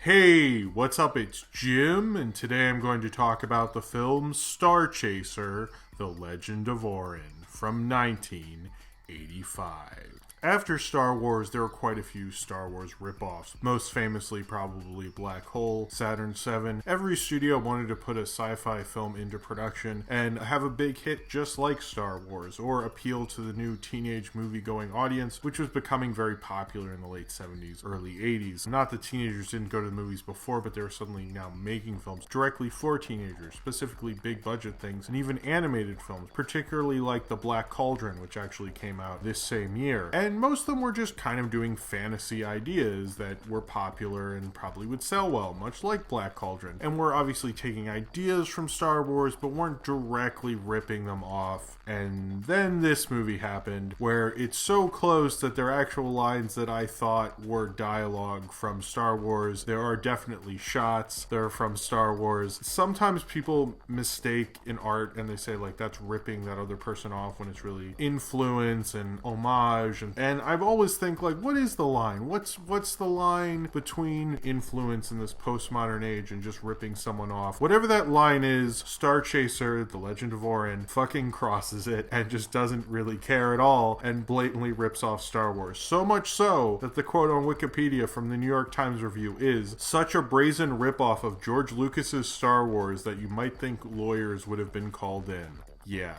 Hey, what's up? It's Jim, and today I'm going to talk about the film Starchaser, The Legend of Orin from 1985. After Star Wars, there were quite a few Star Wars ripoffs, most famously probably Black Hole, Saturn VII. Every studio wanted to put a sci-fi film into production and have a big hit just like Star Wars, or appeal to the new teenage movie-going audience, which was becoming very popular in the late 70s, early 80s. Not that teenagers didn't go to the movies before, but they were suddenly now making films directly for teenagers, specifically big-budget things, and even animated films, particularly like The Black Cauldron, which actually came out this same year. And most of them were just kind of doing fantasy ideas that were popular and probably would sell well, much like Black Cauldron. And were obviously taking ideas from Star Wars, but weren't directly ripping them off. And then this movie happened, where it's so close that they're actual lines that I thought were dialogue from Star Wars. There are definitely shots that are from Star Wars. Sometimes people mistake in art and they say like that's ripping that other person off when it's really influence and homage. And I've always think like, what is the line? What's the line between influence in this postmodern age and just ripping someone off? Whatever that line is, Starchaser, The Legend of Orin, fucking crosses it and just doesn't really care at all and blatantly rips off Star Wars. So much so that the quote on Wikipedia from the New York Times review is, such a brazen ripoff of George Lucas's Star Wars that you might think lawyers would have been called in. Yeah.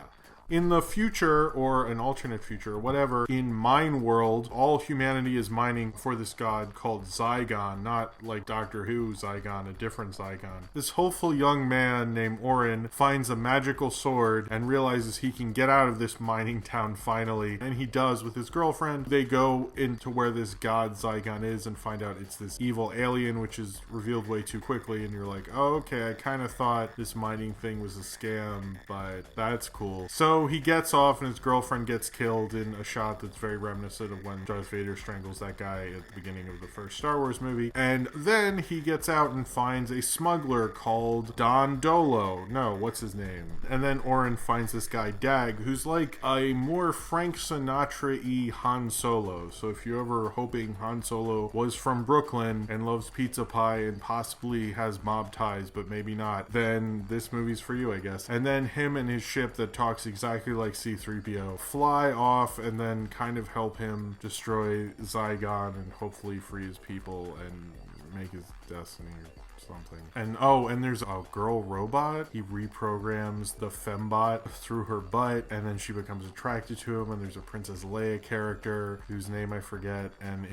In the future, or an alternate future, or whatever, in Mine World, all humanity is mining for this god called Zygon, not like Doctor Who Zygon, a different Zygon. This hopeful young man named Orin finds a magical sword and realizes he can get out of this mining town finally, and he does with his girlfriend. They go into where this god Zygon is and find out it's this evil alien, which is revealed way too quickly, and you're like, oh, okay, I kind of thought this mining thing was a scam, but that's cool. So he gets off and his girlfriend gets killed in a shot that's very reminiscent of when Darth Vader strangles that guy at the beginning of the first Star Wars movie. And then he gets out and finds a smuggler called Don Dolo. No, what's his name? And then Orin finds this guy Dag, who's like a more Frank Sinatra-y Han Solo. So if you're ever hoping Han Solo was from Brooklyn and loves pizza pie and possibly has mob ties, but maybe not, then this movie's for you, I guess. And then him and his ship that talks exactly like C-3PO fly off and then kind of help him destroy Zygon and hopefully free his people and make his destiny or something. And there's a girl robot. He reprograms the fembot through her butt and then she becomes attracted to him, and there's a Princess Leia character whose name I forget, and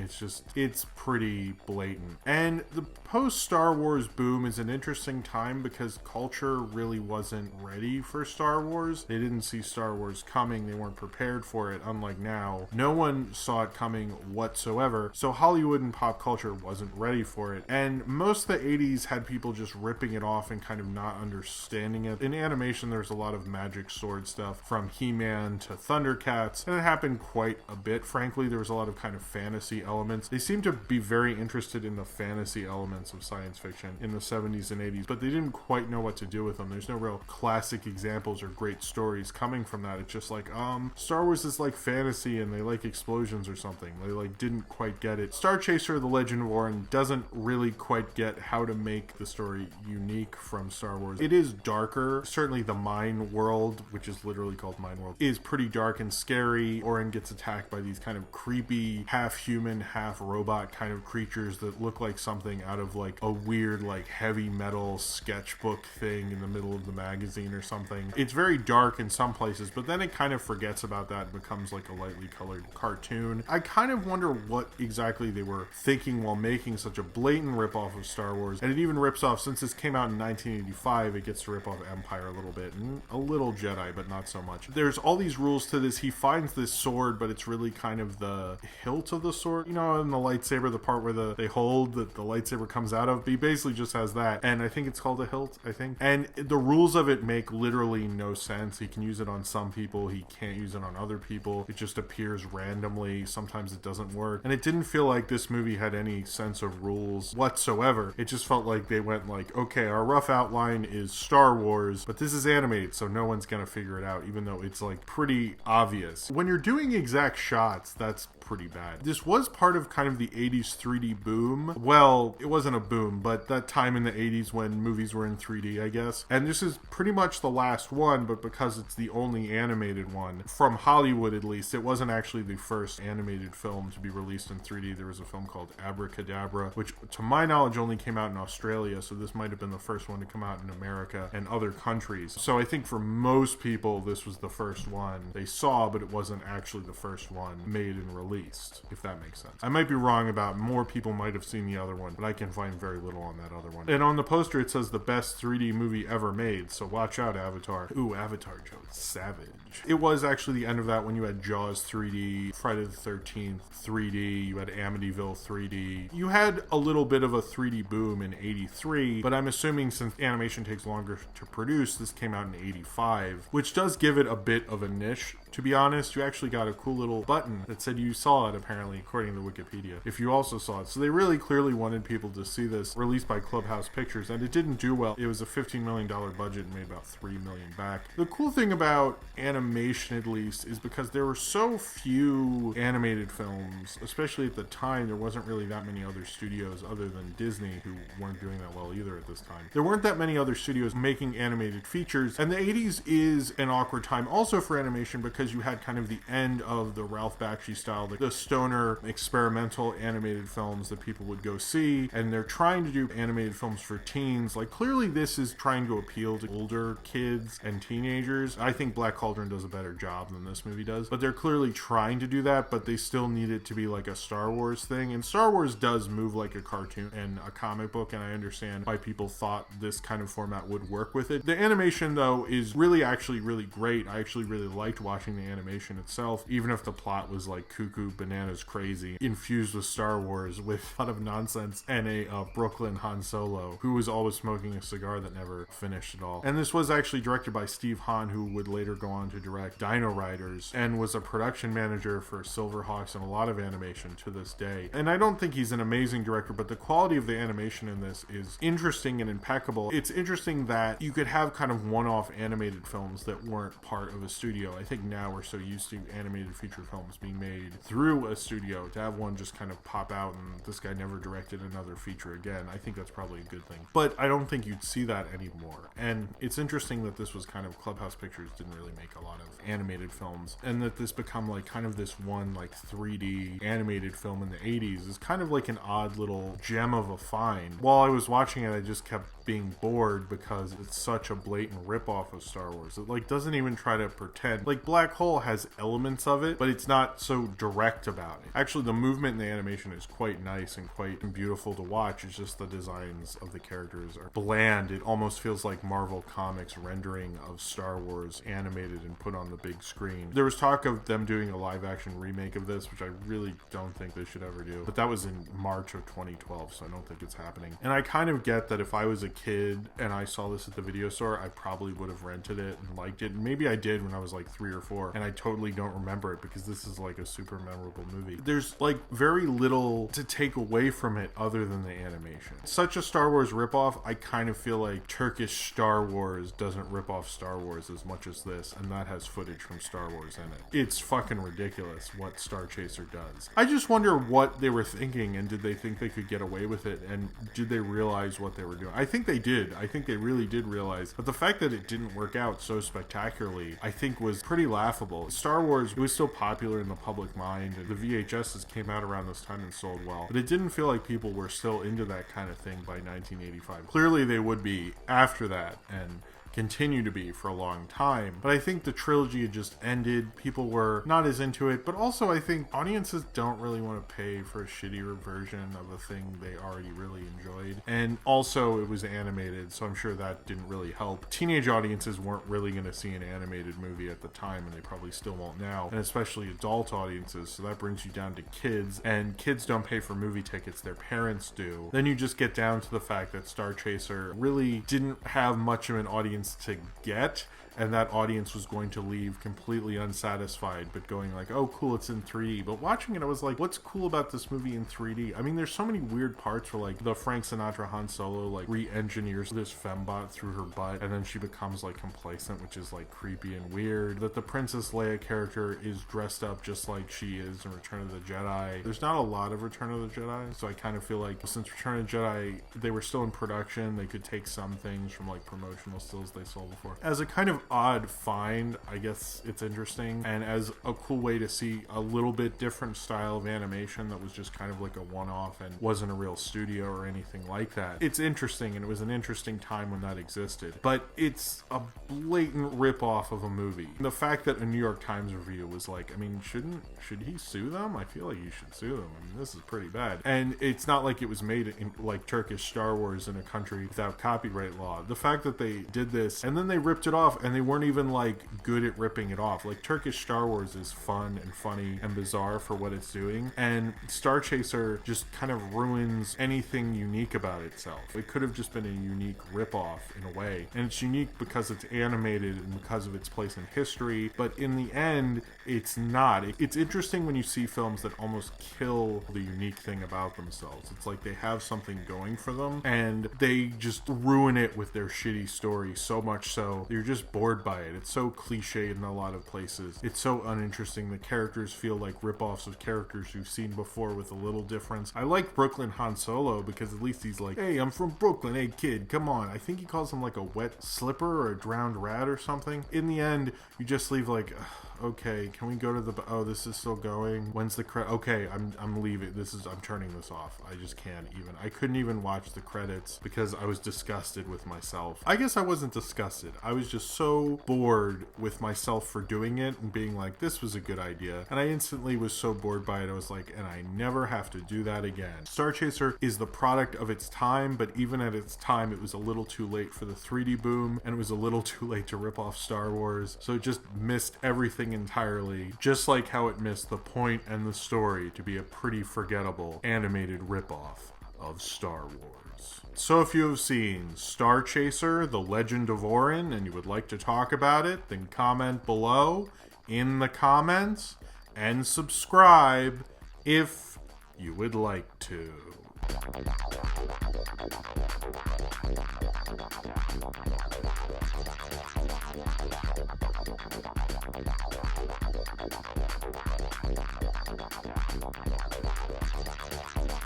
it's pretty blatant. And the post-Star Wars boom is an interesting time because culture really wasn't ready for Star Wars. They didn't see Star Wars coming. They weren't prepared for it, unlike now. No one saw it coming whatsoever, so Hollywood and pop culture wasn't ready for it. And most of the 80s had people just ripping it off and kind of not understanding it. In animation, there's a lot of magic sword stuff, from He-Man to Thundercats, and it happened quite a bit, frankly. There was a lot of kind of fantasy elements. They seemed to be very interested in the fantasy elements of science fiction in the 70s and 80s, but they didn't quite know what to do with them. There's no real classic examples or great stories coming from that. It's just like, Star Wars is like fantasy and they like explosions or something. They like didn't quite get it. Starchaser, The Legend of Orin doesn't really quite get how to make the story unique from Star Wars. It is darker. Certainly the Mine World, which is literally called Mine World, is pretty dark and scary. Orin gets attacked by these kind of creepy, half-human, half-robot kind of creatures that look like something out of like a weird like heavy metal sketchbook thing in the middle of the magazine or something. It's very dark in some places, but then it kind of forgets about that and becomes like a lightly colored cartoon. I kind of wonder what exactly they were thinking while making such a blatant ripoff of Star Wars. And it even rips off, since this came out in 1985, it gets to rip off Empire a little bit, and a little Jedi, but not so much. There's all these rules to this. He finds this sword, but it's really kind of the hilt of the sword, you know, in the lightsaber, the part where they hold that the lightsaber comes out of. But he basically just has that, and I think it's called a hilt, I think. And the rules of it make literally no sense. He can use it on some people, he can't use it on other people. It just appears randomly. Sometimes it doesn't work, and it didn't feel like this movie had any sense of rules whatsoever. It just felt like they went like, okay, our rough outline is Star Wars, but this is animated, so no one's gonna figure it out, even though it's like pretty obvious. When you're doing exact shots, that's pretty bad. This was part of kind of the 80s 3D boom. Well, it wasn't a boom, but that time in the 80s when movies were in 3D, I guess. And this is pretty much the last one, but because it's the only animated one, from Hollywood at least, it wasn't actually the first animated film to be released in 3D. There was a film called Abracadabra, which to my knowledge only came out in Australia, so this might have been the first one to come out in America and other countries. So I think for most people, this was the first one they saw, but it wasn't actually the first one made and released, if that makes sense. I might be wrong about more people might have seen the other one, but I can find very little on that other one. And on the poster, it says the best 3D movie ever made, so watch out, Avatar. Ooh, Avatar joke. Savage. It was actually the end of that when you had Jaws 3D, Friday the 13th 3D, you had Amityville 3D. You had a little bit of a 3D boom in 83, but I'm assuming since animation takes longer to produce, this came out in 85, which does give it a bit of a niche. To be honest, you actually got a cool little button that said you saw it, apparently, according to Wikipedia, if you also saw it. So they really clearly wanted people to see this, released by Clubhouse Pictures, and it didn't do well. It was a $15 million budget and made about $3 million back. The cool thing about animation, at least, is because there were so few animated films, especially at the time, there wasn't really that many other studios other than Disney, who weren't doing that well either at this time. There weren't that many other studios making animated features, and the 80s is an awkward time also for animation because you had kind of the end of the Ralph Bakshi style, the stoner experimental animated films that people would go see, and they're trying to do animated films for teens. Like, clearly this is trying to appeal to older kids and teenagers. I think Black Cauldron does a better job than this movie does, but they're clearly trying to do that, but they still need it to be like a Star Wars thing, and Star Wars does move like a cartoon and a comic book, and I understand why people thought this kind of format would work with it. The animation, though, is really actually really great. I actually really liked watching the animation itself, even if the plot was like cuckoo bananas crazy, infused with Star Wars with a lot of nonsense, and a Brooklyn Han Solo who was always smoking a cigar that never finished at all. And this was actually directed by Steve Hahn, who would later go on to direct Dino Riders and was a production manager for Silverhawks and a lot of animation to this day. And I don't think he's an amazing director, but the quality of the animation in this is interesting and impeccable. It's interesting that you could have kind of one-off animated films that weren't part of a studio. I think now we're so used to animated feature films being made through a studio. To have one just kind of pop out and this guy never directed another feature again, I think that's probably a good thing. But I don't think you'd see that anymore. And it's interesting that this was kind of Clubhouse Pictures didn't really make a lot of animated films, and that this become like kind of this one like 3D animated film in the 80s is kind of like an odd little gem of a find. While I was watching it, I just kept being bored because it's such a blatant ripoff of Star Wars. It like doesn't even try to pretend. Like Black Hole has elements of it, but it's not so direct about it. Actually, the movement in the animation is quite nice and quite beautiful to watch. It's just the designs of the characters are bland. It almost feels like Marvel Comics rendering of Star Wars animated and put on the big screen. There was talk of them doing a live action remake of this, which I really don't think they should ever do. But that was in March of 2012, so I don't think it's happening. And I kind of get that if I was a kid and I saw this at the video store, I probably would have rented it and liked it. And maybe I did when I was like 3 or 4, and I totally don't remember it because this is like a super memorable movie. There's like very little to take away from it other than the animation. Such a Star Wars ripoff, I kind of feel like Turkish Star Wars doesn't rip off Star Wars as much as this, and that has footage from Star Wars in it. It's fucking ridiculous what Starchaser does. I just wonder what they were thinking, and did they think they could get away with it, and did they realize what they were doing? I think they did. I think they really did realize, but the fact that it didn't work out so spectacularly, I think was pretty laughable. Star Wars, it was still popular in the public mind, and the VHSs came out around this time and sold well, but it didn't feel like people were still into that kind of thing by 1985. Clearly they would be after that, and continue to be for a long time. But I think the trilogy had just ended. People were not as into it, but also I think audiences don't really want to pay for a shittier version of a thing they already really enjoyed. And also it was animated, so I'm sure that didn't really help. Teenage audiences weren't really going to see an animated movie at the time, and they probably still won't now, and especially adult audiences, so that brings you down to kids, and kids don't pay for movie tickets, their parents do. Then you just get down to the fact that Starchaser really didn't have much of an audience to get, and that audience was going to leave completely unsatisfied, but going like, oh cool, it's in 3D. But watching it, I was like, what's cool about this movie in 3D? I mean, there's so many weird parts where like the Frank Sinatra Han Solo like re-engineers this fembot through her butt, and then she becomes like complacent, which is like creepy and weird. That the Princess Leia character is dressed up just like she is in Return of the Jedi. There's not a lot of Return of the Jedi, so I kind of feel like since Return of the Jedi, they were still in production, they could take some things from like promotional stills they saw before. As a kind of odd find, I guess it's interesting, and as a cool way to see a little bit different style of animation that was just kind of like a one-off and wasn't a real studio or anything like that. It's interesting, and it was an interesting time when that existed, but it's a blatant rip-off of a movie. The fact that a New York Times review was like, I mean, should he sue them? I feel like you should sue them. I mean, this is pretty bad. And it's not like it was made in like Turkish Star Wars in a country without copyright law. The fact that they did this and then they ripped it off, and they weren't even like good at ripping it off. Like Turkish Star Wars is fun and funny and bizarre for what it's doing, and Starchaser just kind of ruins anything unique about itself. It could have just been a unique rip-off in a way, and it's unique because it's animated and because of its place in history, but in the end it's not. It's interesting when you see films that almost kill the unique thing about themselves. It's like they have something going for them and they just ruin it with their shitty story, so much so you're just bored by it. It's so cliched in a lot of places. It's so uninteresting. The characters feel like rip-offs of characters you've seen before with a little difference. I like Brooklyn Han Solo because at least he's like, hey, I'm from Brooklyn, hey kid, come on. I think he calls him like a wet slipper or a drowned rat or something. In the end, you just leave like, okay, can we go to the, oh, this is still going, when's the okay, I'm leaving, I'm turning this off. I just can't even, I couldn't even watch the credits because I was disgusted with myself. I guess I wasn't disgusted, I was just so bored with myself for doing it and being like, this was a good idea, and I instantly was so bored by it, I was like, and I never have to do that again. Starchaser is the product of its time, but even at its time it was a little too late for the 3D boom, and it was a little too late to rip off Star Wars, so it just missed everything entirely, just like how it missed the point and the story to be a pretty forgettable animated ripoff of Star Wars. So if you have seen Starchaser, The Legend of Orin, and you would like to talk about it, then comment below in the comments and subscribe if you would like to.